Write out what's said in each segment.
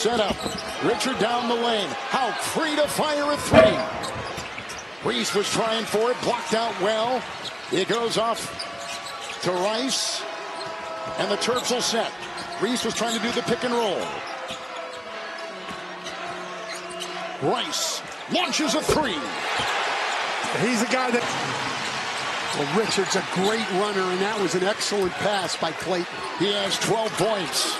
Set up. Richard down the lane. Houck free to fire a three. Reese was trying for it. Blocked out well. It goes off to Rice. And the Terps will set. Reese was trying to do the pick and roll. Rice launches a three. He's a guy that... Well, Richard's a great runner, and that was an excellent pass by Clayton. He has 12 points.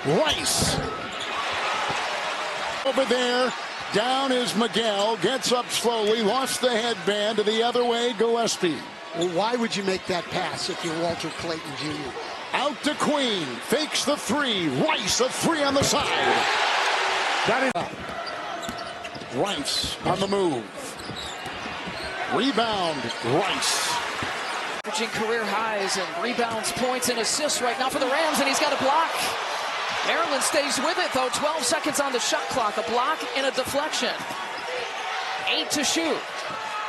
Rice. Over there. Down is Miguel. Gets up slowly. Lost the headband to the other way. Gillespie. Well, why would you make that pass if you're Walter Clayton Jr.? Out to Queen. Fakes the three. Rice, a three on the side. That is... Rice on the move. Rebound. Rice. Averaging career highs and rebounds, points, and assists right now for the Rams, and he's got a block. Maryland stays with it, though. 12 seconds on the shot clock. A block and a deflection. 8 to shoot.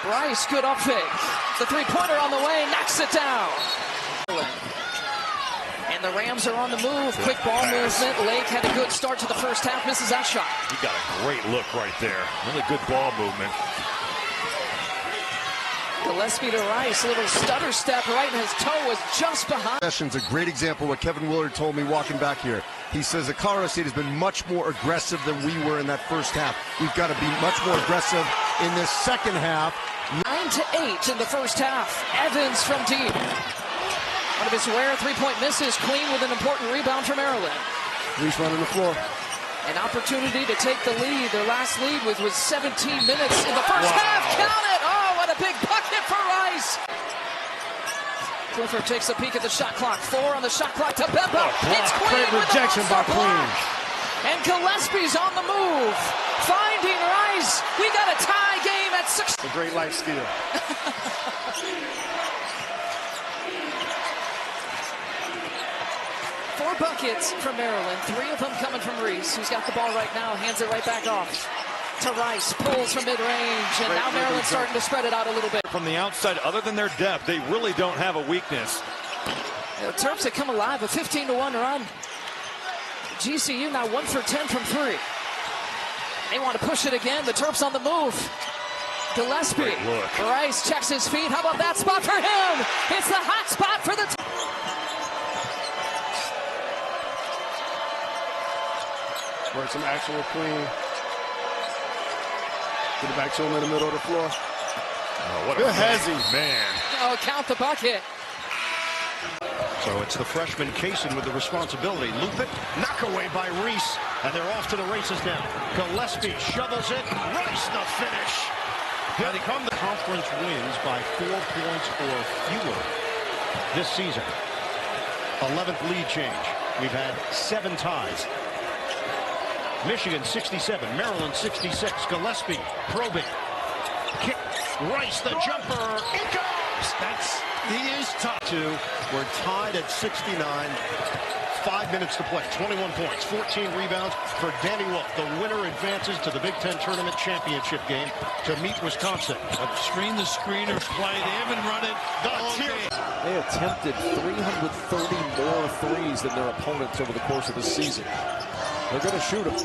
Rice, good up fake. The three-pointer on the way, knocks it down. And the Rams are on the move. Quick ball movement. Lake had a good start to the first half. Misses that shot. He got a great look right there. Really good ball movement. Gillespie to Rice, a little stutter step right, and his toe was just behind. Sessions, a great example of what Kevin Willard told me walking back here. He says that Colorado State has been much more aggressive than we were in that first half. We've got to be much more aggressive in this second half. 9 to 8 in the first half. Evans from deep. One of his rare three-point misses. Queen with an important rebound for Maryland. Reese running the floor. An opportunity to take the lead. Their last lead was 17 minutes in the first half. Count it! Oh, what a big bucket for Rice! Clifford takes a peek at the shot clock. 4 on the shot clock to Bemba. It's Queen Great with rejection by Queen. And Gillespie's on the move. Finding Rice. We got a tie game at 6. A great life skill. 4 buckets from Maryland, 3 of them coming from Reese, who's got the ball right now, hands it right back off to Rice, pulls from mid-range, and now Maryland's starting to spread it out a little bit. From the outside, other than their depth, they really don't have a weakness. The Terps have come alive, a 15-1 run. GCU now 1 for 10 from 3. They want to push it again, the Terps on the move. Gillespie, Rice checks his feet, how about that spot for him? It's the hot spot for the Work some action with Queen. Get it back to him in the middle of the floor. Oh, what a hezzy, man. Oh, count the bucket. So it's the freshman Kaysen with the responsibility. Loop it, knock away by Reese, and they're off to the races now. Gillespie shovels it, Rice the finish. Here they come. The conference wins by 4 points or fewer this season. 11th lead change. We've had 7 ties. Michigan 67, Maryland 66. Gillespie probing. Kick. Rice the jumper. It goes. He is top 2. We're tied at 69. 5 minutes to play. 21 points, 14 rebounds for Danny Wolf. The winner advances to the Big Ten Tournament Championship game to meet Wisconsin. Screen the screeners play. They haven't run it. They attempted 330 more threes than their opponents over the course of the season. They're going to shoot them.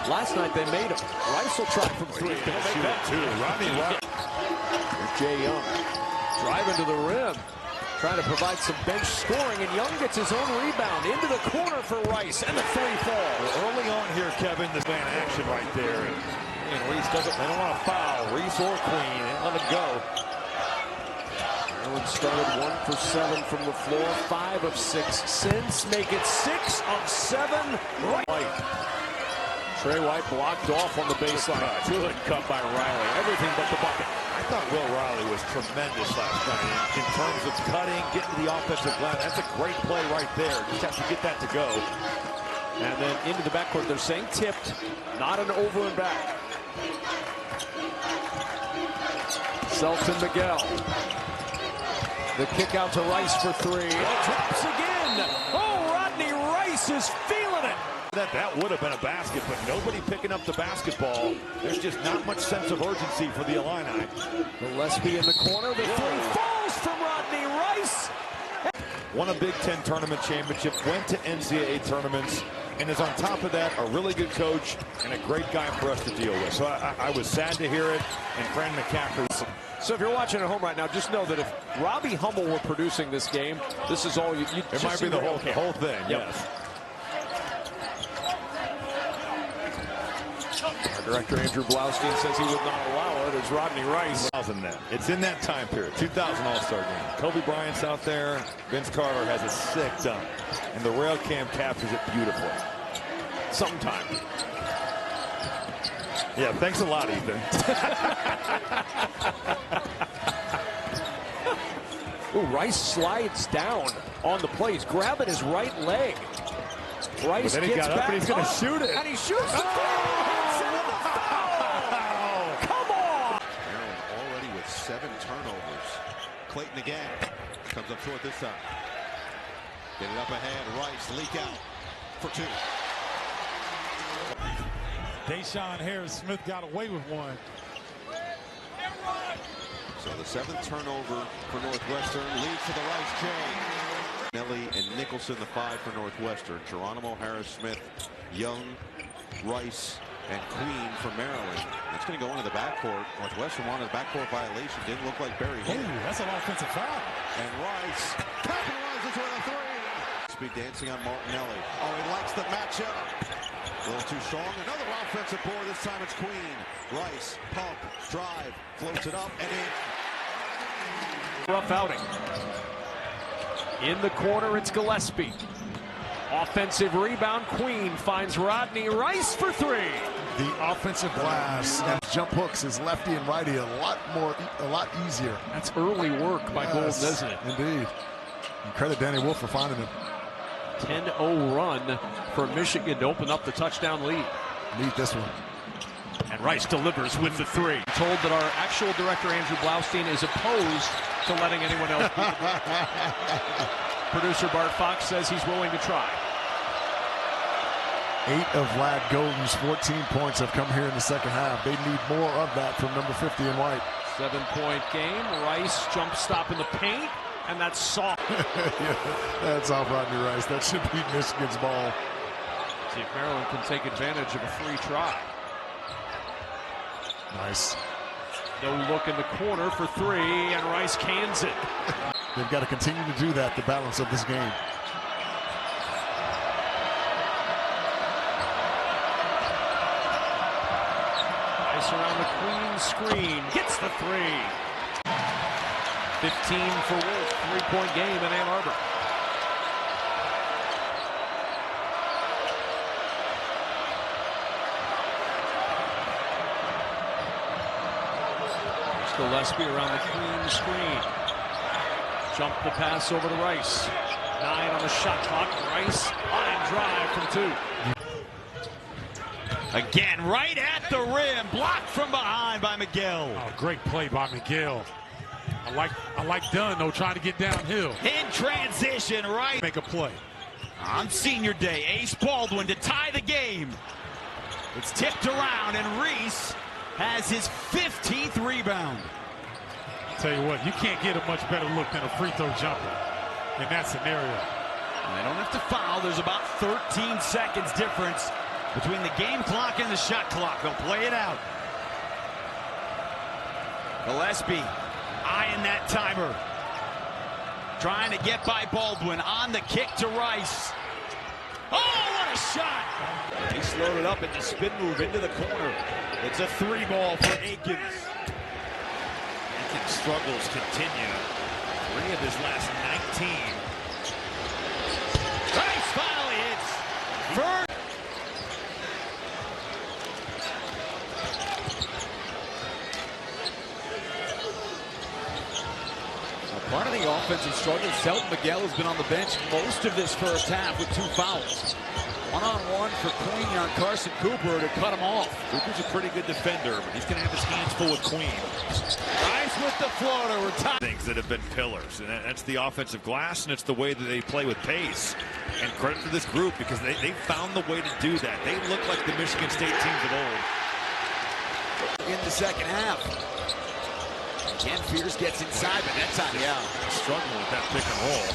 Last night they made them. Rice will try from 3. He's going to shoot it too. Rodney. Here's Jay Young driving to the rim, trying to provide some bench scoring, and Young gets his own rebound into the corner for Rice, and the 3 falls. Well, early on here, Kevin, the man action right there, and Reese doesn't. They don't want to foul Reese or Queen and let it go. Maryland started 1 for 7 from the floor, 5 of 6 since. Make it 6 of 7. White. Trey White blocked off on the baseline. Good cut by Riley. Everything but the bucket. I thought Will Riley was tremendous last night in terms of cutting, getting to the offensive line. That's a great play right there. Just have to get that to go. And then into the backcourt. They're saying tipped, not an over and back. Selton Miguel. The kick out to Rice for 3. Drops again. Oh, Rodney Rice is feeling it. That would have been a basket, but nobody picking up the basketball. There's just not much sense of urgency for the Illini. Gillespie in the corner. The 3 falls from Rodney Rice. won a Big Ten tournament championship, went to NCAA tournaments, and is on top of that a really good coach and a great guy for us to deal with. So I was sad to hear it, and Fran McCaffrey. So if you're watching at home right now, just know that if Robbie Hummel were producing this game, this is all you. It might be the whole thing. Yep. Yes. Our director Andrew Blaustein says he would not allow it as Rodney Rice. It's in that time period. 2000 All-Star game. Kobe Bryant's out there. Vince Carter has a sick dunk, and the rail cam captures it beautifully. Sometime. Yeah, thanks a lot, Ethan. Ooh, Rice slides down on the play. He's grabbing his right leg. Rice then he gets got up back and he's going to up, shoot it. And he shoots the Come on! Maryland already with 7 turnovers. Clayton again. Comes up short this time. Get it up ahead. Rice leak out for 2. Deshaun Harris-Smith got away with one. So the 7th turnover for Northwestern leads to the Rice J. Nelly and Nicholson, the 5 for Northwestern. Geronimo, Harris-Smith, Young, Rice, and Queen for Maryland. It's going to go into the backcourt. Northwestern wanted a backcourt violation. Didn't look like Barry hit. That's an offensive foul. And Rice capitalizes with a 3. Speed dancing on Martinelli. Oh, he likes the matchup. A little too strong. Another offensive board. This time it's Queen. Rice, pump, drive, floats it up, and in. Rough outing. In the corner, it's Gillespie. Offensive rebound. Queen finds Rodney Rice for 3. The offensive glass and jump hooks is lefty and righty a lot easier. That's early work by Golden, isn't it? Indeed. And credit Danny Wolf for finding him. 10-0 run for Michigan to open up the touchdown lead. Need this one. And Rice delivers with the 3. Told that our actual director, Andrew Blaustein, is opposed to letting anyone else do the Producer Bart Fox says he's willing to try. 8 of Lad Golden's 14 points have come here in the second half. They need more of that from number 50 in white. 7-point game. Rice jump stop in the paint, and that's soft. Yeah, that's off Rodney Rice. That should be Michigan's ball. See if Maryland can take advantage of a free try. Nice. No look in the corner for 3, and Rice cans it. They've got to continue to do that, the balance of this game. Rice around the Queen screen, gets the 3. 15 for Wolf, 3-point game in Ann Arbor. Gillespie around the Queen screen. Jump the pass over to Rice. 9 on the shot clock. Rice, line drive from 2. Again, right at the rim. Blocked from behind by Miguel. Oh, great play by Miguel. I like Dunn, though, trying to get downhill. In transition, right. Make a play. On senior day, Ace Baldwin to tie the game. It's tipped around, and Reese has his 15th rebound. Tell you what, you can't get a much better look than a free throw jumper in that scenario. And they don't have to foul. There's about 13 seconds difference between the game clock and the shot clock. They'll play it out. Gillespie eyeing that timer. Trying to get by Baldwin on the kick to Rice. Oh, what a shot! He slowed it up in the spin move into the corner. It's a 3-ball for Aikens. Aikens' struggles continue. 3 of his last 19. Rice finally hits. First. Part of the offensive struggle, Selton Miguel has been on the bench most of this first half with 2 fouls. One-on-one for Queen on Carson Cooper to cut him off. Cooper's a pretty good defender, but he's going to have his hands full with Queen. Rice with the floater. Things that have been pillars, and that's the offensive glass, and it's the way that they play with pace. And credit to this group because they found the way to do that. They look like the Michigan State teams of old. In the second half. Again, Fierce gets inside, but that time, struggling with that pick and roll.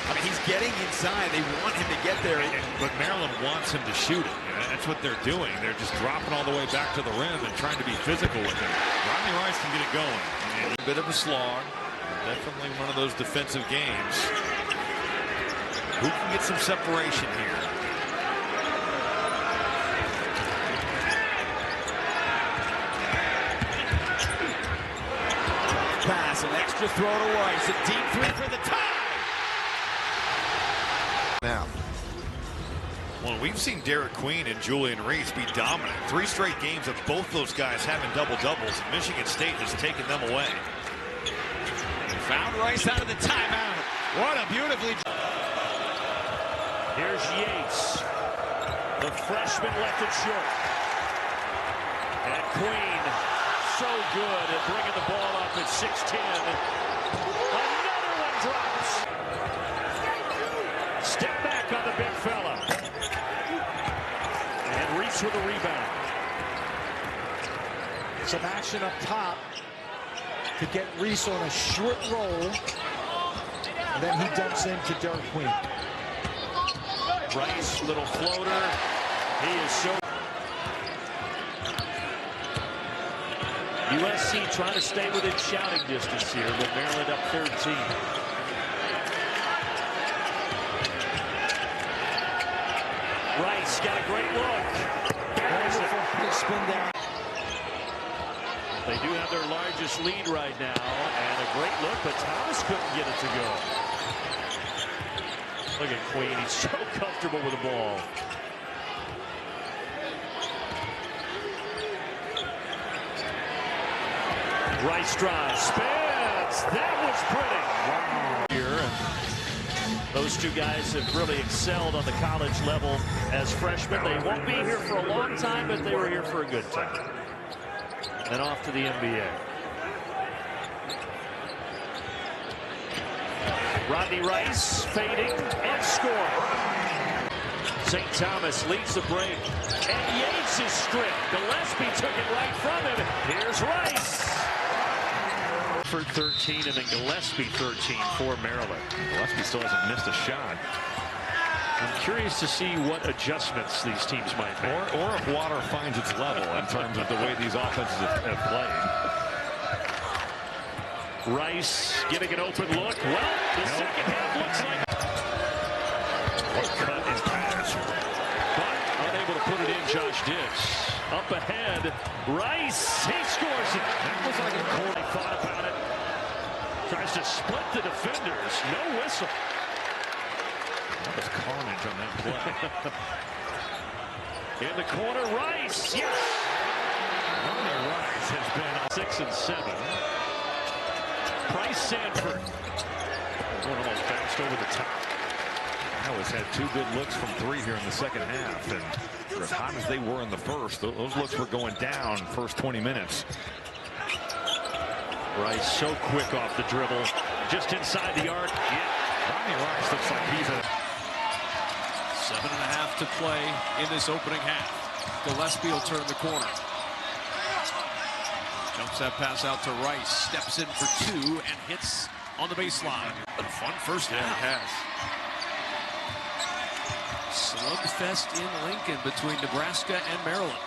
I mean, he's getting inside. They want him to get there. But Maryland wants him to shoot it. That's what they're doing. They're just dropping all the way back to the rim and trying to be physical with him. Rodney Rice can get it going. And a bit of a slog. Definitely one of those defensive games. Who can get some separation here? Pass, an extra throw to Rice. A deep three for the tie. Now. Well, we've seen Derek Queen and Julian Reese be dominant. 3 straight games of both those guys having double-doubles. Michigan State has taken them away. Found Rice out of the timeout. What a beautifully. Here's Yates. The freshman left it short. And Queen, so good at bringing the ball up at 6'10". Another one drops. Step back on the big fella. And Reese with a rebound. Some action up top to get Reese on a short roll. And then he dumps into Derek Queen. Rice, little floater. He is so. USC trying to stay within shouting distance here, with Maryland up 13. Rice got a great look. There's a spin down. They do have their largest lead right now, and a great look, but Thomas couldn't get it to go. Look at Queen, he's so comfortable with the ball. Rice drives, spins, that was pretty. Wow. Here, and those two guys have really excelled on the college level as freshmen. They won't be here for a long time, but they were here for a good time. And off to the NBA. Rodney Rice fading and scoring. St. Thomas leads the break. And Yates is stripped. Gillespie took it right from him. Here's Rice. For 13 and then Gillespie 13 for Maryland. Gillespie still hasn't missed a shot. I'm curious to see what adjustments these teams might make. Or if water finds its level in terms of the way these offenses have played. Rice getting an open look. Well, the second half looks like what cut and pass. But unable to put it in, Josh Diggs. Up ahead, Rice, he scores it. That was like a corner. Thought about it. Tries to split the defenders. No whistle. That was carnage on that play. In the corner, Rice. Yes. Rodney Rice has been 6 and 7. Price Sanford. Going almost fast over the top. Iowa's had 2 good looks from 3 here in the second half. And for as hot as they were in the first, those looks were going down first 20 minutes. Rice so quick off the dribble. Just inside the arc. Yeah. Rodney Rice looks like he's a 7.5 to play in this opening half. Gillespie will turn the corner. Jumps that pass out to Rice. Steps in for 2 and hits on the baseline. A fun first half. Yeah, it has. Slugfest in Lincoln between Nebraska and Maryland.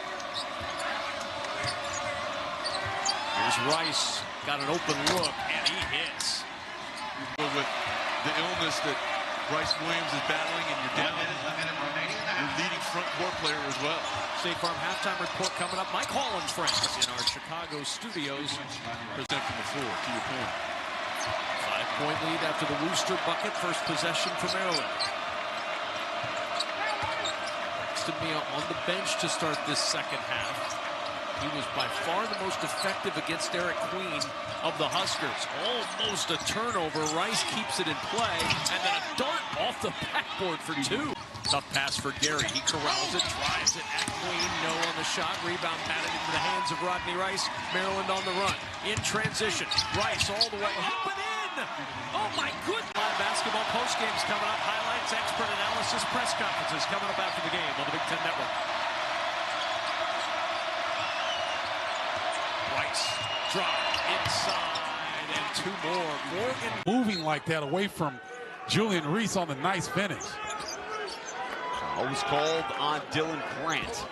Here's Rice. Got an open look, and he hits. With the illness that Bryce Williams is battling, and you're down your leading front court player as well. State Farm halftime report coming up. Mike Holland's friends in our Chicago studios. Present from the floor, to your point. 5-point lead after the Wooster bucket. First possession for Maryland. Next to me on the bench to start this second half. He was by far the most effective against Derek Queen of the Huskers. Almost a turnover. Rice keeps it in play. And then a dart off the backboard for 2. Tough pass for Gary. He corrals it, drives it at Queen. No on the shot. Rebound patted into the hands of Rodney Rice. Maryland on the run. In transition. Rice all the way. Up and in! Oh my goodness! Live basketball post games coming up. Highlights, expert analysis, press conferences coming up after the game on the Big Ten Network. Rice drop inside and 2 more. Morgan moving like that away from Julian Reese on the nice finish. Foul was called on Dylan Grant.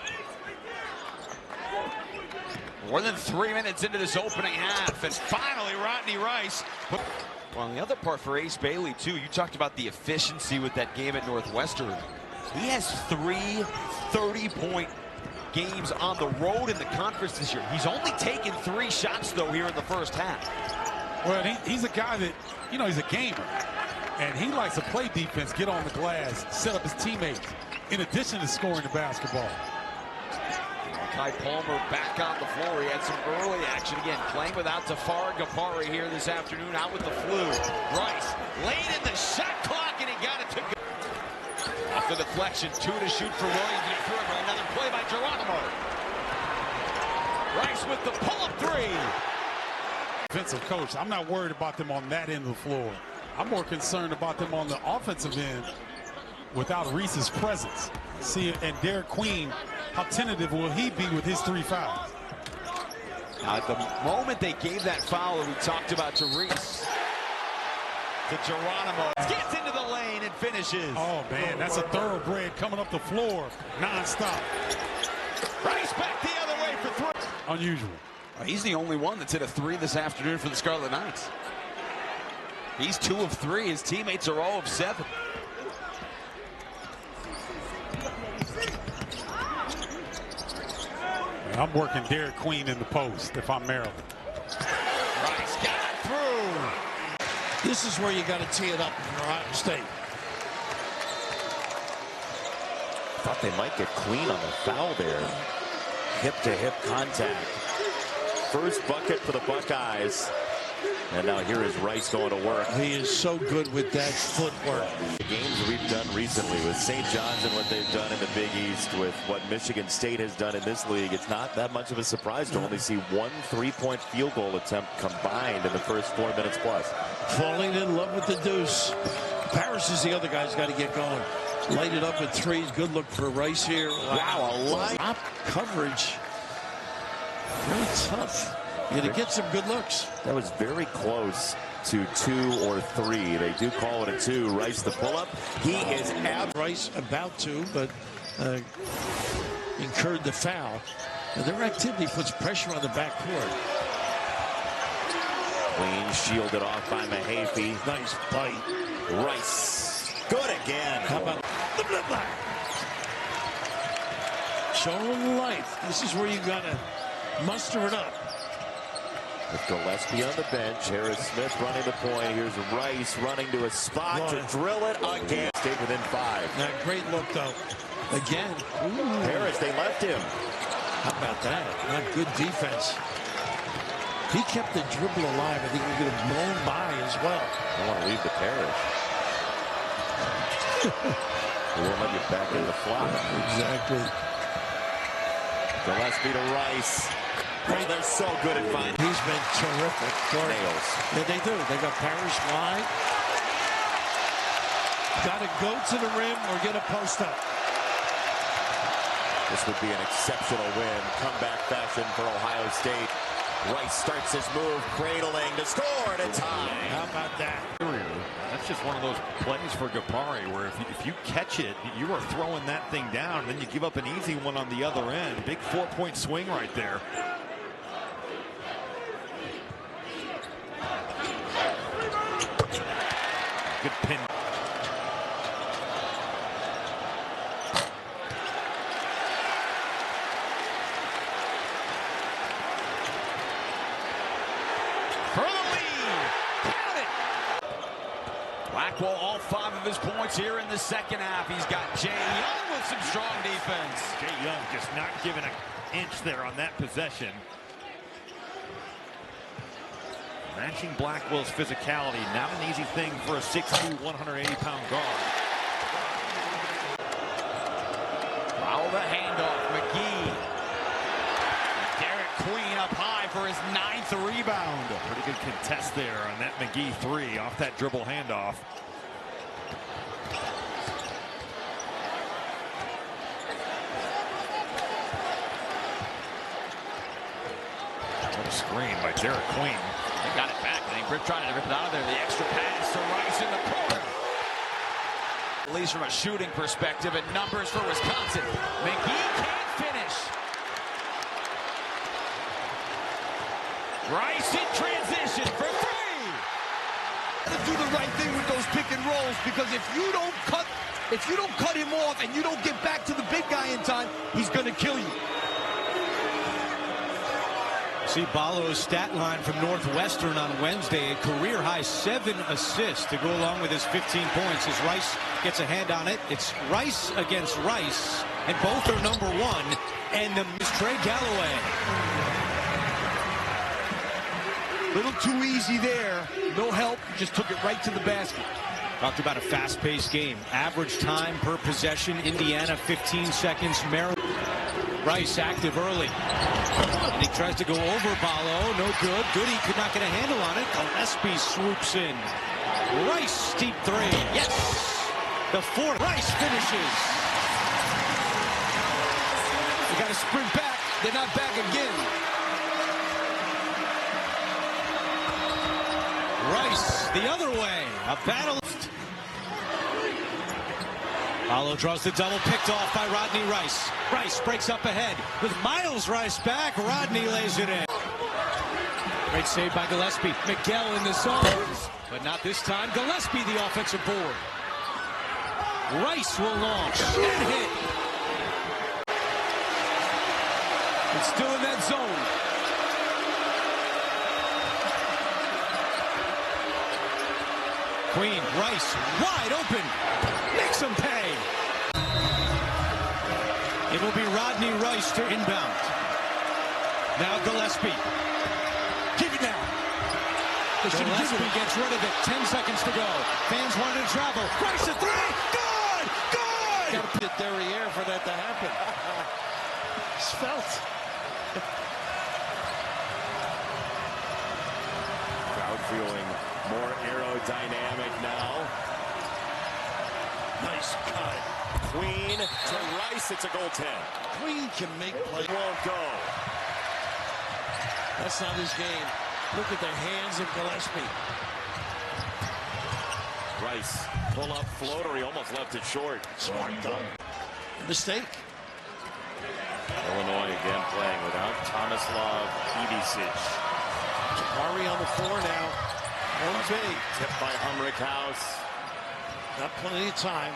More than 3 minutes into this opening half, and finally Rodney Rice. Well, on the other part for Ace Bailey, too, you talked about the efficiency with that game at Northwestern. He has 3 30-point games on the road in the conference this year. He's only taken 3 shots, though, here in the first half. Well, he's a guy that, you know, he's a gamer. And he likes to play defense, get on the glass, set up his teammates, in addition to scoring the basketball. Kai Palmer back on the floor. He had some early action again, playing without Tafari Gapari here this afternoon, out with the flu. Rice late in the shot clock, and he got it to go. Off the deflection, 2 to shoot for Williams, and he threw it for another play by Geronimo. Rice with the pull-up 3. Defensive coach, I'm not worried about them on that end of the floor. I'm more concerned about them on the offensive end without Reese's presence. See, and Derek Queen, how tentative will he be with his 3 fouls? Now, at the moment they gave that foul that we talked about to Reese, to Geronimo, gets into the lane and finishes. Oh, man, that's a thoroughbred coming up the floor nonstop. Rice back the other way for 3. Unusual. He's the only one that's hit a 3 this afternoon for the Scarlet Knights. He's 2 of 3. His teammates are all of 7. I'm working Derek Queen in the post if I'm Maryland. Rice got it through. This is where you got to tee it up in Ohio State. Thought they might get Queen on the foul there. Hip-to-hip contact. First bucket for the Buckeyes. And now here is Rice going to work. He is so good with that footwork. The games we've done recently with St. John's and what they've done in the Big East, with what Michigan State has done in this league, it's not that much of a surprise to only see 1 3-point field goal attempt combined in the first 4 minutes plus. Falling in love with the deuce. Paris is the other guy's got to get going. Light it up at 3s. Good look for Rice here. Wow, a line. Top coverage. Very tough. You got to get some good looks. That was very close to 2 or 3. They do call it a 2. Rice the pull-up. He is out. Rice about to, but incurred the foul. And their activity puts pressure on the backcourt. Queen shielded off by Mahaffey. Nice bite. Rice. Good again. How about the black? Show them life. This is where you got to muster it up. With Gillespie on the bench, Harris Smith running the point. Here's Rice running to a spot to drill it again. Stayed within 5. Now, great look, though. Again. Ooh. Harris, they left him. How about that? Not good defense. He kept the dribble alive. I think he could have blown by as well. I want to leave the Parrish. They won't let you back in the flop. Exactly. Gillespie to Rice. Oh, they're so good at finding. He's been terrific. Nails. Yeah, they do. They got Parrish wide. Got to go to the rim or get a post up. This would be an exceptional win. Comeback fashion for Ohio State. Rice starts his move, cradling to score to tie. How about that? That's just one of those plays for Gapari where if you catch it, you are throwing that thing down, and then you give up an easy one on the other end. Big 4-point swing right there. Good pin. For the lead. Count it. Blackwell all 5 of his points here in the second half. He's got Jay Young with some strong defense. Jay Young just not giving an inch there on that possession. Matching Blackwell's physicality, not an easy thing for a 6'2", 180-pound guard. Foul the handoff, McGee. Derek Queen up high for his 9th rebound. Pretty good contest there on that McGee 3 off that dribble handoff. What a screen by Derek Queen. They got it back. They were trying to rip it out of there. The extra pass to Rice in the corner. At least from a shooting perspective, and numbers for Wisconsin. McGee can't finish. Rice in transition for three. To do the right thing with those pick and rolls, because if you don't cut him off and you don't get back to the big guy in time, he's going to kill you. See Ballo's stat line from Northwestern on Wednesday, a career-high 7 assists to go along with his 15 points. As Rice gets a hand on it, it's Rice against Rice, and both are #1, and the is Trey Galloway. Little too easy there. No help, just took it right to the basket. Talked about a fast-paced game. Average time per possession, Indiana 15 seconds, Maryland. Rice active early. And he tries to go over Ballo. No good. Goody could not get a handle on it. Gillespie swoops in. Rice, deep three. Yes! The fourth. Rice finishes. You got to sprint back. They're not back again. Rice the other way. A battle. Ballo draws the double, picked off by Rodney Rice. Rice breaks up ahead with Miles Rice back. Rodney lays it in. Great save by Gillespie. Miguel in the zone, but not this time. Gillespie the offensive board. Rice will launch and hit. It's still in that zone. Queen, Rice, wide open. Makes him pay. It will be Rodney Rice to inbound. Now Gillespie. Give it now. Gillespie gets rid of it. 10 seconds to go. Fans wanted to travel. Rice a three. Good! Good! Got to put derriere for that to happen. Svelte. Crowd feeling more aerodynamic now. Nice cut. Queen to Rice. It's a goaltend. Queen can make play. Won't go. That's not his game. Look at the hands of Gillespie. Rice, pull up floater. He almost left it short. Smart done. Mistake. Illinois again playing without Tomislav Ivicic. Jabari on the floor now. One big. Tipped by Humrick House. Got plenty of time.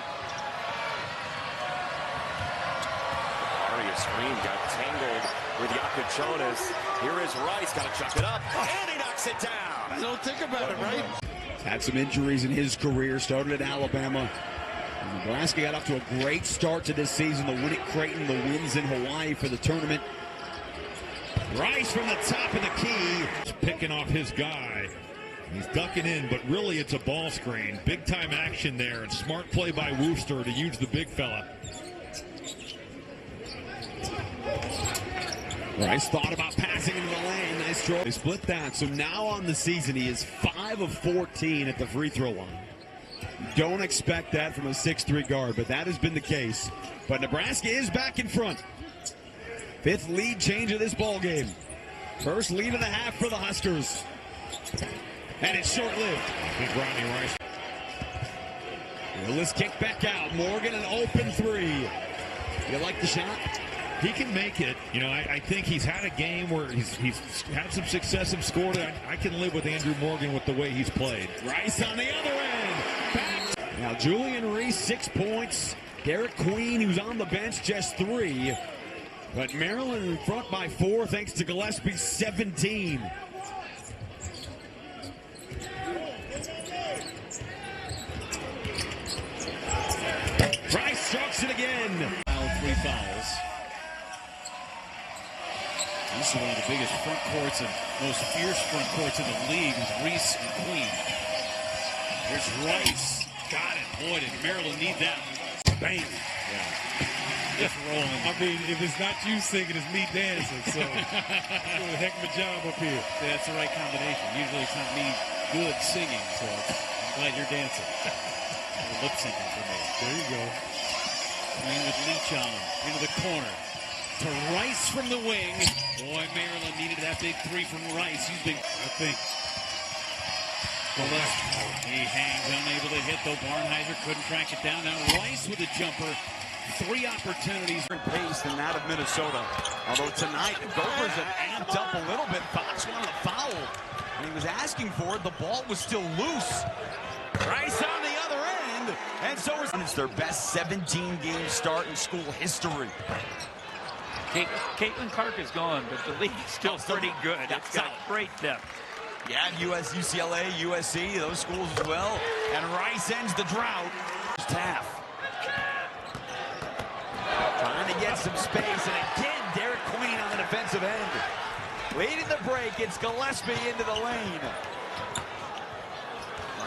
Aria screen got tangled with Yakuchonis. Here is Rice. Got to chuck it up. And he knocks it down. Don't think about it, right? Had some injuries in his career. Started at Alabama. And Nebraska got off to a great start to this season. The win at Creighton, the wins in Hawaii for the tournament. Rice from the top of the key. He's picking off his guy. He's ducking in, but really it's a ball screen. Big time action there, and smart play by Wooster to use the big fella. Rice thought about passing into the lane. Nice throw. They split that. So now on the season, he is 5 of 14 at the free throw line. Don't expect that from a 6'3 guard, but that has been the case. But Nebraska is back in front. 5th lead change of this ball game. First lead of the half for the Huskers. And it's short-lived. Big Rodney Rice. Willis kick back out. Morgan an open three. You like the shot? He can make it. You know, I think he's had a game where he's had some success and scored. I can live with Andrew Morgan with the way he's played. Rice on the other end. Back. Now Julian Reese, 6 points. Derek Queen, who's on the bench, just 3. But Maryland in front by 4 thanks to Gillespie's 17. Rice strokes it again. 3 fouls. This is one of the biggest front courts and most fierce front courts in the league with Reese and Queen. Here's Rice. Got it. Boy, did Maryland need that. Bang. Yeah. Just rolling. I mean, if it's not you singing, it's me dancing. So, doing a heck of a job up here. Yeah, that's the right combination. Usually it's not me good singing, so I'm glad you're dancing. Lip syncing for me. There you go. Queen with Leach on him. Into the corner. To Rice from the wing. Boy, Maryland needed that big 3 from Rice. He's been, I think. He hangs, unable to hit, though. Barnheiser couldn't track it down. Now Rice with a jumper. 3 opportunities. Different pace than that of Minnesota. Although tonight, the Gophers have amped up a little bit. Fox wanted a foul. And he was asking for it. The ball was still loose. Rice on the other end. And so it's their best 17-game start in school history. Caitlin Clark is gone, but the league's still pretty good. It's got great depth. Yeah, UCLA, USC, those schools as well. And Rice ends the drought. Half. Trying to get some space, and again, Derek Queen on the defensive end. Leading the break, it's Gillespie into the lane.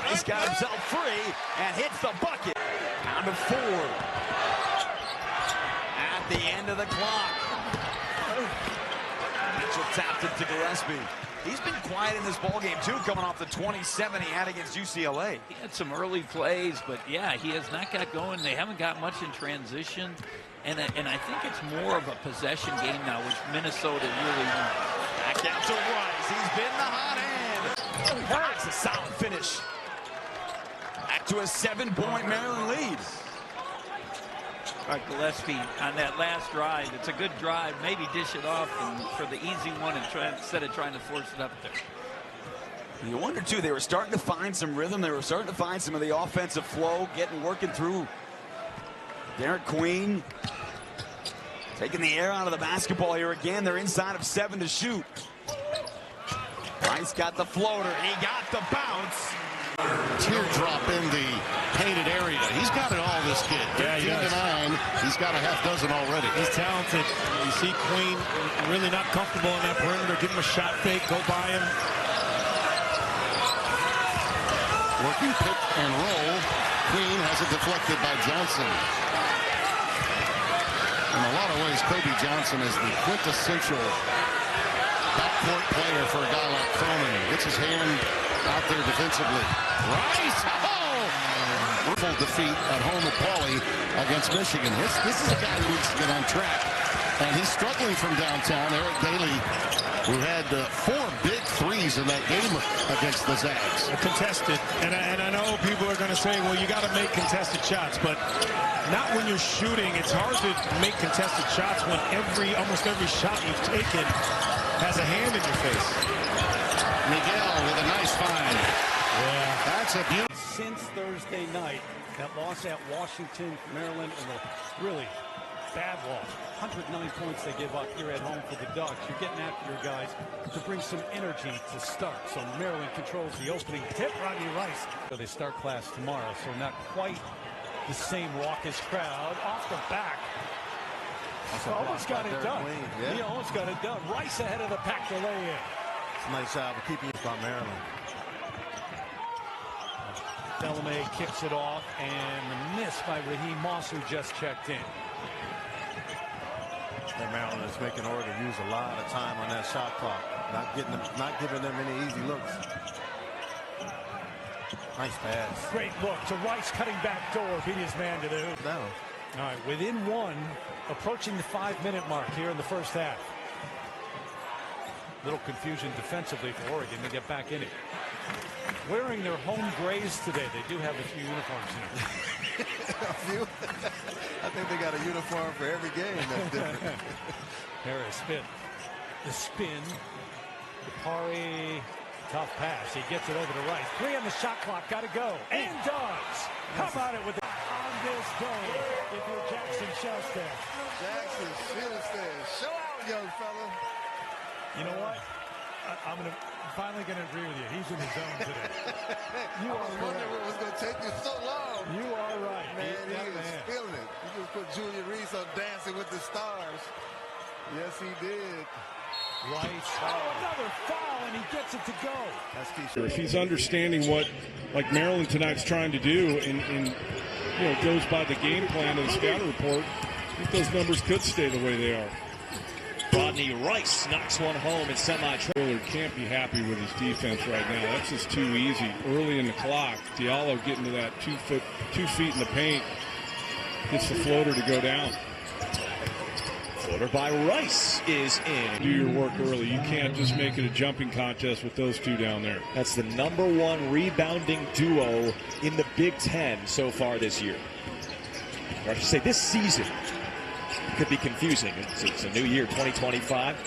Rice got himself free and hits the bucket. Down to 4. At the end of the clock. Mitchell tapped it to Gillespie. He's been quiet in this ballgame, too, coming off the 27 he had against UCLA. He had some early plays, but, yeah, he has not got going. They haven't got much in transition, and I think it's more of a possession game now, which Minnesota really wants. Back down to Rice. He's been the hot hand. That's a solid finish. Back to a 7-point Maryland lead. All right, Gillespie on that last drive. It's a good drive. Maybe dish it off for the easy one instead of trying to force it up there. You wonder, too, they were starting to find some rhythm. They were starting to find some of the offensive flow, working through. Derek Queen taking the air out of the basketball here again. They're inside of 7 to shoot. Rice got the floater. He got the bounce. Teardrop in the painted area. He's got it all, this kid. 13 to 9. He's got a half dozen already. He's talented. You see Queen really not comfortable in that perimeter. Give him a shot fake. Go by him. Working pick and roll. Queen has it deflected by Johnson. In a lot of ways, Kobe Johnson is the quintessential backcourt player for a guy like Cronin. Gets his hand out there defensively. Rice! Oh! Full defeat at home at Pauley against Michigan. This is a guy who needs to get on track. And he's struggling from downtown. Eric Daly, who had 4 big threes in that game against the Zags. Contested. And I know people are going to say, well, you got to make contested shots. But not when you're shooting. It's hard to make contested shots when almost every shot you've taken has a hand in your face. Miguel with a nice find. Yeah. That's a beautiful. Since Thursday night, that loss at Washington, Maryland, and the really bad loss. 109 points they give up here at home for the Ducks. You're getting after your guys to bring some energy to start. So Maryland controls the opening tip. Rodney Rice. So they start class tomorrow, so not quite the same raucous crowd. Off the back. Almost got it done. Yeah. He almost got it done. Rice ahead of the pack to lay in. It's a nice job of keeping it by Maryland. Delamay kicks it off, and the miss by Raheem Moss, who just checked in. And Maryland is making order to use a lot of time on that shot clock, not giving them any easy looks. Nice pass. Great look to Rice, cutting back door, beat his man to the hoop. Down. All right, within 1, approaching the 5-minute mark here in the first half. Little confusion defensively for Oregon to get back in it. Wearing their home grays today. They do have a few uniforms here. A few? I think they got a uniform for every game. That's different. Harris spin. The spin. Pari, tough pass. He gets it over to Rice. 3 on the shot clock. Got to go. And does. How about it with the on this day if you're Jackson Shellstad? Jackson Shellstad. Show out, young fella. You know what? I'm finally going to agree with you. He's in the zone today. I was wondering what was going to take you so long. You are right. Man, he is feeling it. You just put Julia Reese on Dancing with the Stars. Yes, he did. Rice. Oh, another foul, and he gets it to go. That's key. If he's understanding what, like Maryland tonight's trying to do, and goes by the game plan of the scouting report, I think those numbers could stay the way they are. Rodney Rice knocks one home in semi-trial. Willard can't be happy with his defense right now. That's just too easy. Early in the clock, Diallo getting to that 2 feet in the paint, gets the floater to go down. Floater by Rice is in. Do your work early. You can't just make it a jumping contest with those two down there. That's the #1 rebounding duo in the Big Ten so far this year. Or I should say this season. Could be confusing. It's a new year, 2025.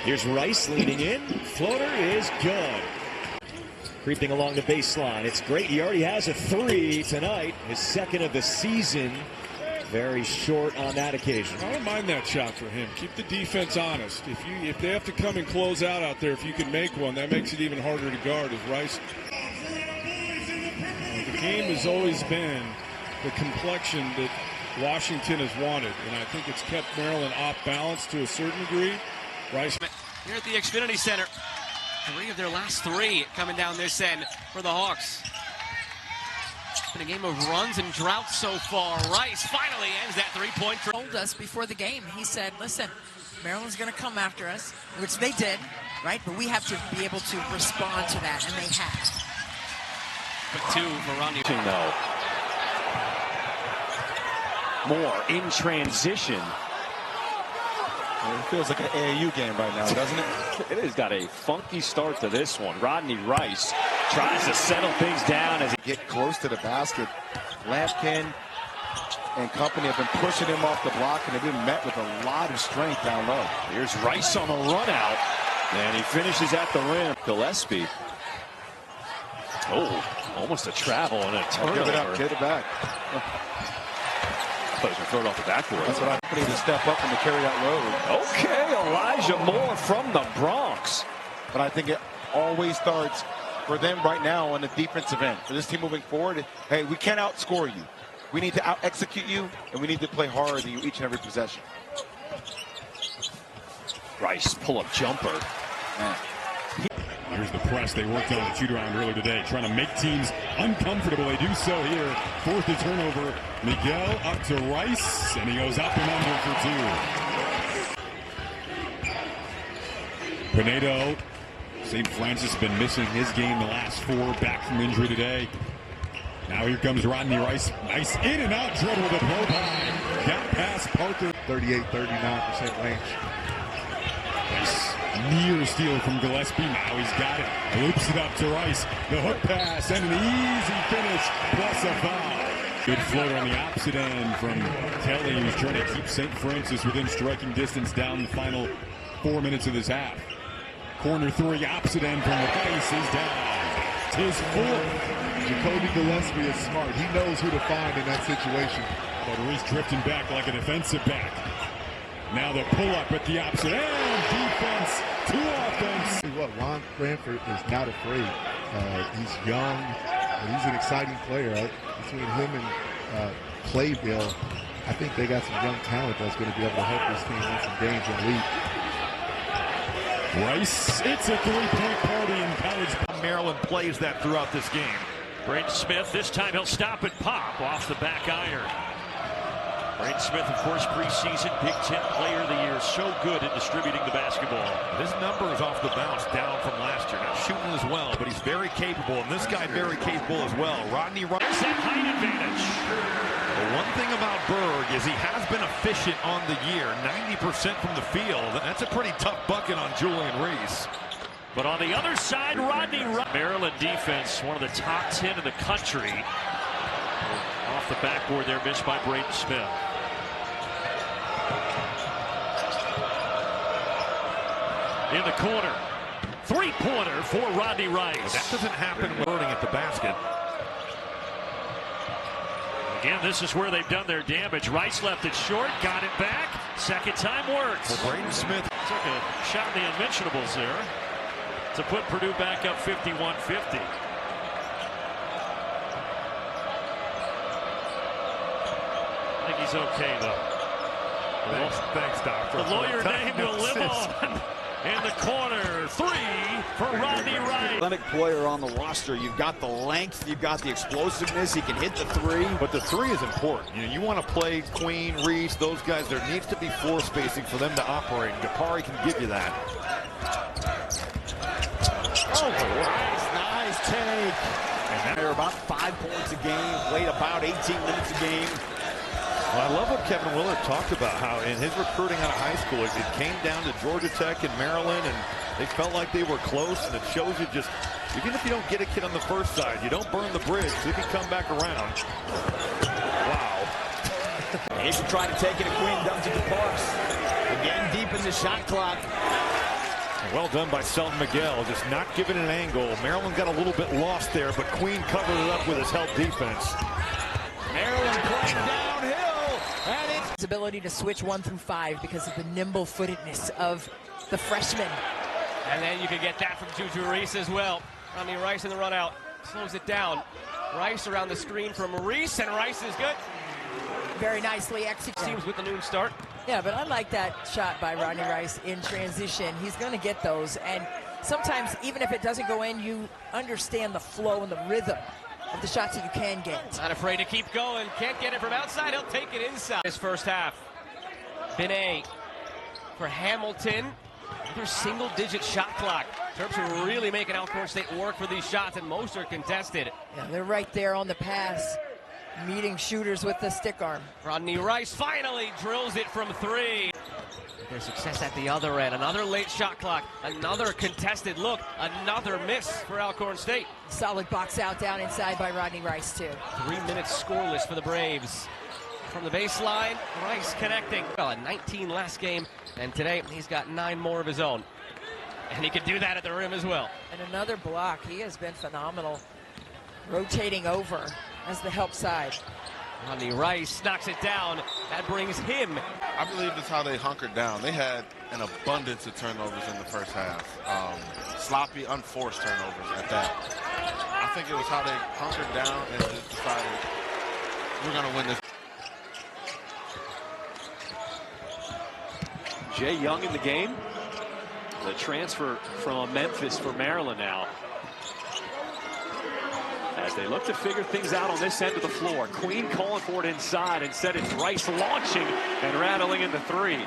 Here's Rice leaning in. Floater is good. Creeping along the baseline. It's great. He already has a 3 tonight. His second of the season. Very short on that occasion. I don't mind that shot for him. Keep the defense honest. If they have to come and close out there, if you can make one, that makes it even harder to guard as Rice. The game has always been the complexion that Washington has wanted, and I think it's kept Maryland off balance to a certain degree. Rice here at the Xfinity Center. 3 of their last 3 coming down this end for the Hawks. It's been a game of runs and droughts so far. Rice finally ends that 3-point. Told us before the game, he said, listen, Maryland's going to come after us, which they did, right? But we have to be able to respond to that, and they have. But 2 for Rodney. No. Moore in transition. It feels like an AAU game right now, doesn't it? It has got a funky start to this one. Rodney Rice tries to settle things down as he get close to the basket. Lampkin and company have been pushing him off the block, and they've been met with a lot of strength down low. Here's Rice on the run out, and he finishes at the rim. Gillespie. Oh, almost a travel and a turnover. Give it up, get it back. He's going to throw it off the backboard. That's what I need to step up and to carry that load. Okay, Elijah Moore from the Bronx. But I think it always starts for them right now on the defensive end. For this team moving forward, hey, we can't outscore you. We need to out-execute you, and we need to play harder than you each and every possession. Rice pull-up jumper. Man. Here's the press they worked on the shoot-around earlier today, trying to make teams uncomfortable. They do so here. 4th the turnover. Miguel up to Rice, and he goes up and under for 2. Pinedo. St. Francis has been missing his game the last 4, back from injury today. Now here comes Rodney Rice. Nice in and out dribble with a blow-by. Got past Parker. 38-39% range. Nice near steal from Gillespie. Now he's got it. Loops it up to Rice. The hook pass and an easy finish plus a foul. Good floater on the opposite end from Kelly, who's trying to keep St. Francis within striking distance down the final 4 minutes of this half. Corner 3, opposite end from Rice is down. It's his 4th. Jacoby Gillespie is smart. He knows who to find in that situation. But Rice drifting back like a defensive back. Now the pull-up at the opposite end. Defense to offense. What, Ron Cranford is not afraid. He's young, and he's an exciting player. Between him and Clayville, I think they got some young talent that's going to be able to help this team win some games and lead. Rice, it's a 3-point party in college. Maryland plays that throughout this game. Braden Smith, this time he'll stop and pop off the back iron. Braden Smith, of course, preseason Big Ten Player of the Year. So good at distributing the basketball. His number is off the bounce, down from last year. Not shooting as well, but he's very capable, and this guy very capable as well. Rodney Rice. There's that height advantage. The one thing about Berg is he has been efficient on the year, 90% from the field. That's a pretty tough bucket on Julian Reese. But on the other side, Rodney Rice. Maryland defense, one of the top 10 in the country. Off the backboard there, missed by Braden Smith. In the corner. 3-pointer for Rodney Rice. That doesn't happen loading at the basket. Again, this is where they've done their damage. Rice left it short, got it back. Second time works. Well, Braden Smith took a shot in the unmentionables there to put Purdue back up 51-50. I think he's okay, though. Thanks, Doctor. The lawyer name will live on. In the corner, 3 for Rodney Rice. Athletic player on the roster. You've got the length, you've got the explosiveness. He can hit the 3. But the 3 is important. You want to play Queen, Reese, those guys. There needs to be floor spacing for them to operate. Gapari can give you that. Oh, nice take. And they're about 5 points a game, played about 18 minutes a game. Well, I love what Kevin Willard talked about, how in his recruiting out of high school, it came down to Georgia Tech and Maryland, and they felt like they were close, and it shows you just, even if you don't get a kid on the first side, you don't burn the bridge, he can come back around. Wow. He should try to take it to Queen, dumps it to Parks. Again, deep in the shot clock. Well done by Selton Miguel, just not giving an angle. Maryland got a little bit lost there, but Queen covered it up with his help defense. Maryland playing downhill, and it's his ability to switch 1 through 5 because of the nimble-footedness of the freshman. And then you can get that from Juju Reese as well. Rodney Rice in the run out, slows it down. Rice around the screen from Reese, and Rice is good. Very nicely executed. Seems with the noon start. Yeah, but I like that shot by Rodney Rice in transition. He's going to get those, and sometimes even if it doesn't go in, you understand the flow and the rhythm of the shots that you can get. Not afraid to keep going. Can't get it from outside. He'll take it inside. This first half. Binet for Hamilton. Another single-digit shot clock. Terps are really making Alcorn State work for these shots, and most are contested. Yeah, they're right there on the pass, meeting shooters with the stick arm. Rodney Rice finally drills it from 3. Their success at the other end. Another late shot clock. Another contested look. Another miss for Alcorn State. Solid box out down inside by Rodney Rice, too. 3 minutes scoreless for the Braves. From the baseline, Rice connecting. Well, a 19 last game, and today he's got 9 more of his own. And he can do that at the rim as well. And another block. He has been phenomenal. Rotating over as the help side. Rodney Rice knocks it down. That brings him. I believe that's how they hunkered down. They had an abundance of turnovers in the first half. Sloppy, unforced turnovers at that. I think it was how they hunkered down and just decided, we're going to win this. Jay Young in the game. The transfer from Memphis for Maryland now. As they look to figure things out on this end of the floor. Queen calling for it inside. Instead, it's Rice launching and rattling into 3.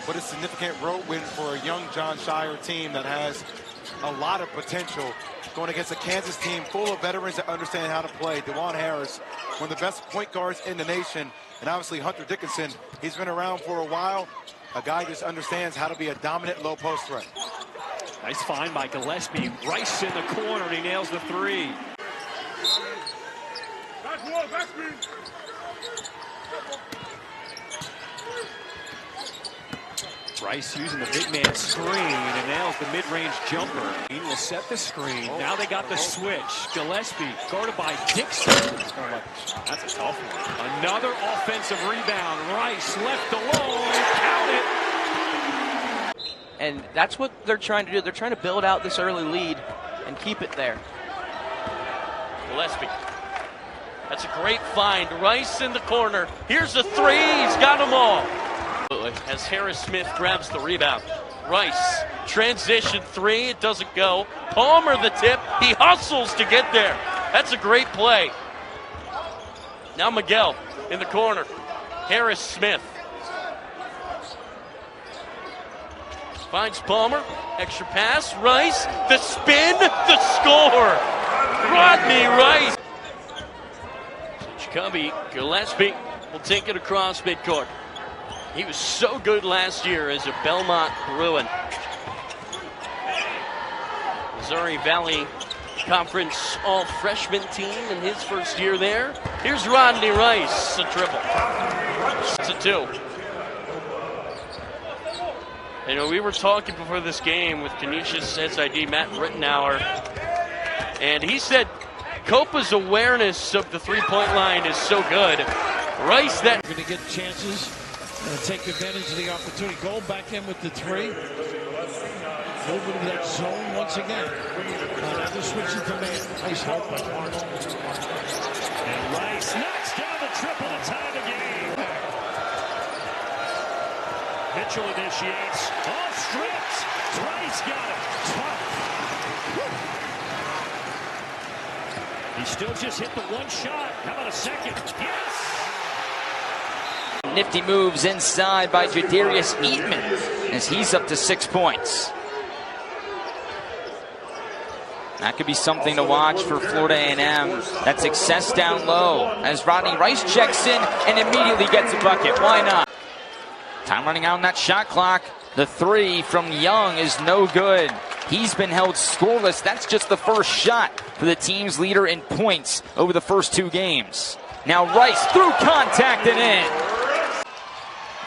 But a significant road win for a young John Shire team that has a lot of potential, going against a Kansas team full of veterans that understand how to play. DeJuan Harris, one of the best point guards in the nation, and obviously Hunter Dickinson. He's been around for a while. A guy just understands how to be a dominant low post threat. Nice find by Gillespie. Rice in the corner, and he nails the 3. Rice using the big man screen and nails the mid-range jumper. He will set the screen. Now they got the switch. Gillespie guarded by Dixon. That's a tough one. Another offensive rebound. Rice left alone. Count it. And that's what they're trying to do. They're trying to build out this early lead and keep it there. Gillespie. That's a great find. Rice in the corner. Here's the 3. He's got them all. As Harris Smith grabs the rebound. Rice, transition 3. It doesn't go. Palmer the tip. He hustles to get there. That's a great play. Now Miguel in the corner. Harris Smith. Finds Palmer. Extra pass. Rice. The spin. The score. Rodney Rice. Chicumby, Gillespie will take it across midcourt. He was so good last year as a Belmont Bruin. Missouri Valley Conference all-freshman team in his first year there. Here's Rodney Rice, a triple. It's a 2. You know, we were talking before this game with Canisius SID Matt Rittenauer, and he said Copa's awareness of the three-point line is so good. Rice, that going to get chances and take advantage of the opportunity. Go back in with the 3. Move into that zone once again. Now they're switching to man. Nice help by Martin. And Rice knocks down the triple to tie the game. Mitchell initiates. Off stripped. Rice got it. Tough. He still just hit the 1 shot. How about a second? Yes! Nifty moves inside by Jadarius Eatman as he's up to 6 points. That could be something to watch for Florida A&M. That success down low as Rodney Rice checks in and immediately gets a bucket. Why not? Time running out on that shot clock. The three from Young is no good. He's been held scoreless. That's just the first shot for the team's leader in points over the first 2 games. Now Rice through contact and in.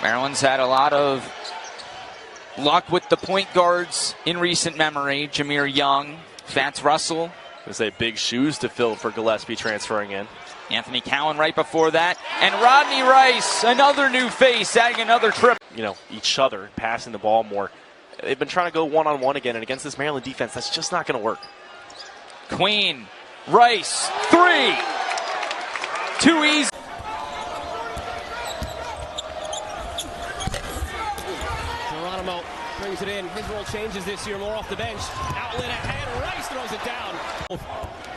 Maryland's had a lot of luck with the point guards in recent memory. Jameer Young, Fats Russell. There's a big shoes to fill for Gillespie transferring in. Anthony Cowan right before that. And Rodney Rice, another new face, adding another trip. You know, each other, passing the ball more. They've been trying to go one-on-one again, and against this Maryland defense, that's just not going to work. Queen, Rice, 3. Too easy. Geronimo brings it in. His role changes this year, more off the bench. Outlet ahead. Rice throws it down.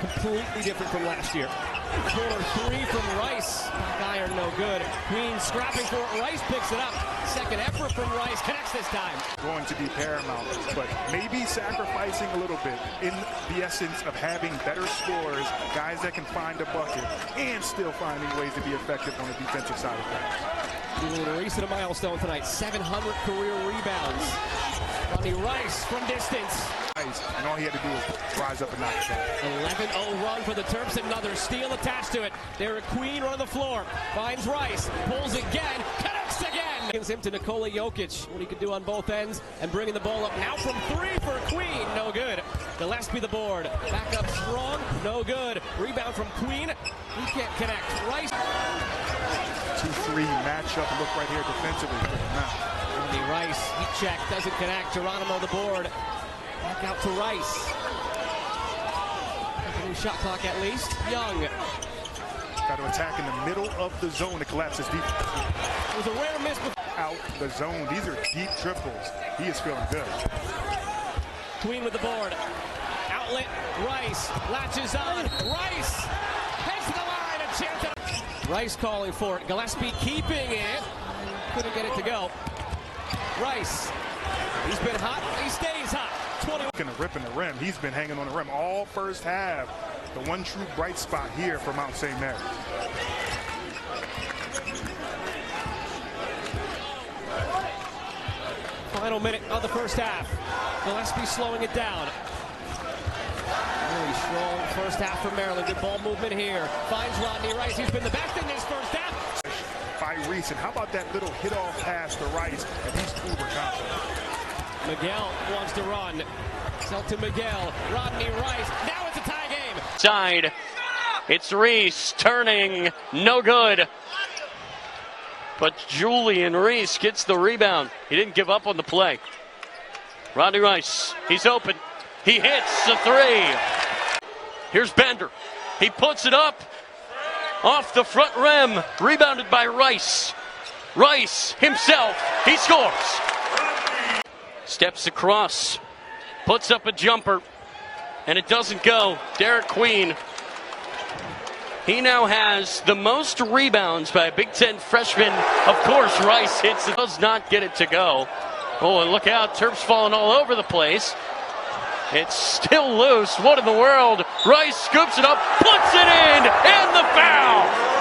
Completely different from last year. Corner 3 from Rice. Back iron, no good. Queen scrapping for it. Rice picks it up. Second effort from Rice. Connects this time. Going to be paramount, but maybe sacrificing a little bit in the essence of having better scorers, guys that can find a bucket, and still finding ways to be effective on the defensive side of things. Doing a race at a milestone tonight. 700 career rebounds. Rodney Rice from distance. And all he had to do was rise up and knock it down. 11-0 run for the Terps. Another steal attached to it. Derek Queen on the floor. Finds Rice. Pulls again. Connects again. Gives him to Nikola Jokic. What he could do on both ends. And bringing the ball up now from 3 for Queen. No good. Gillespie the board. Back up strong. No good. Rebound from Queen. He can't connect. Rice. 2-3 matchup look right here defensively. Rodney Rice. Heat check. Doesn't connect. Geronimo the board. Back out to Rice. A new shot clock at least. Young. Got to attack in the middle of the zone to collapse his defense. It was a rare miss. Out the zone. These are deep triples. He is feeling good. Queen with the board. Outlet. Rice. Latches on. Rice. Heads to the line. A chance. Rice calling for it. Gillespie keeping it. Couldn't get it to go. Rice. He's been hot. He stays hot. 20. Gonna rip in the rim. He's been hanging on the rim all first half. The one true bright spot here for Mount St. Mary. Final minute of the first half. Gillespie slowing it down. Really strong first half for Maryland. Good ball movement here. Finds Rodney Rice. He's been the best in this first half. By Reese. And how about that little hit-off pass to Rice? And he's uber confident. Miguel wants to run. Sell to Miguel. Rodney Rice. Now it's a tie game. Side. It's Reese turning. No good. But Julian Reese gets the rebound. He didn't give up on the play. Rodney Rice. He's open. He hits the 3. Here's Bender. He puts it up. Off the front rim. Rebounded by Rice. Rice himself. He scores. Steps across, puts up a jumper, and it doesn't go. Derek Queen. He now has the most rebounds by a Big Ten freshman. Of course, Rice hits it. Does not get it to go. Oh, and look out. Terps falling all over the place. It's still loose. What in the world? Rice scoops it up, puts it in, and the foul.